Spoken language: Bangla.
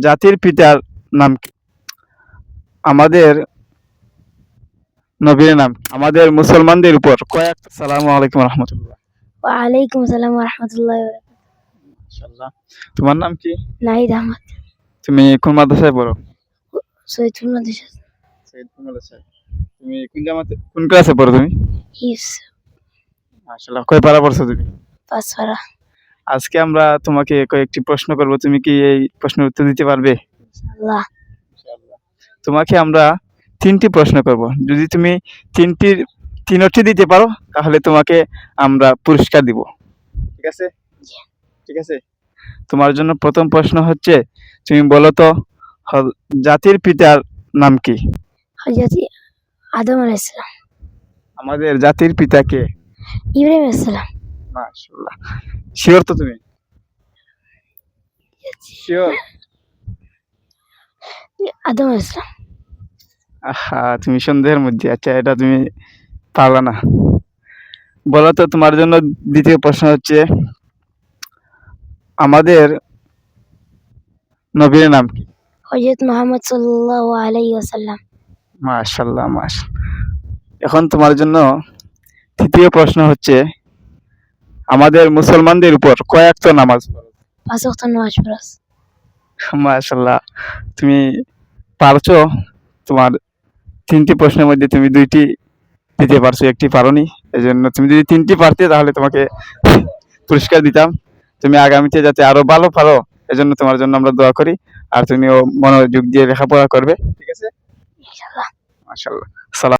জাতির পিতার নাম কি? আমাদের নবীর নাম কি? আমাদের মুসলমানদের উপর কয়েক আসসালামু আলাইকুম রহমতুল্লাহ। ওয়ালাইকুম আসসালাম ওয়া রাহমাতুল্লাহি ওয়া বারাকাতুহু। মাশাআল্লাহ। তোমার নাম কি? নাহিদ আহমদ, তুমি কোন মাদ্রাসায় পড়ো? সৈয়দপুর মাদ্রাসা। সৈয়দপুর মাদ্রাসায়। তুমি কোন ক্লাসে পড়ো তুমি? হিফজ মাশাআল্লাহ। কয় পারা পড়ছো তুমি? পাঁচপাড়া। আজকে আমরা তোমাকে কয়েকটি প্রশ্ন করব, তুমি কি এই প্রশ্নের উত্তর দিতে পারবে? ইনশাআল্লাহ। তোমাকে আমরা 3টি প্রশ্ন করব। যদি তুমি তিনটি দিতে পারো তাহলে তোমাকে আমরা পুরস্কার দিব। ঠিক আছে? ঠিক আছে। তোমার জন্য প্রথম প্রশ্ন হচ্ছে, তুমি বলো তো জাতির পিতার নাম কি? হযরত আদম আলাইহিস সালাম। আমাদের জাতির পিতা কে? ইব্রাহিম আলাইহিস সালাম। মাশাআল্লাহ। শিওর তো তুমি? শিওর? আদম আলাইহিস সালাম। তুমি সন্দেহের মধ্যে। আচ্ছা, এটা তুমি পারলা না। বলো তো, তোমার জন্য দ্বিতীয় প্রশ্ন হচ্ছে, আমাদের নবীর নাম কি? হযরত মুহাম্মদ সাল্লাল্লাহু আলাইহি ওয়াসাল্লাম। মাশাআল্লাহ, এখন তোমার জন্য তৃতীয় প্রশ্ন হচ্ছে, আমাদের মুসলমানদের উপর কয় ওয়াক্ত নামাজ ফরজ? 5 ওয়াক্ত নামাজ ফরজ। মাশাআল্লাহ, তুমি পারছো। তোমার 3টি প্রশ্নের মধ্যে তুমি 2টি দিতে পারছো, একটি পারোনি। এজন্য তুমি যদি 3টি পারতে তাহলে তোমাকে পুরস্কার দিতাম। তুমি আগামীতে যাতে আরো ভালো পারো, এজন্য তোমার জন্য আমরা দোয়া করি। আর তুমিও মনোযোগ দিয়ে লেখাপড়া করবে। ঠিক আছে? ইনশাআল্লাহ। মাশাআল্লাহ। সালাম।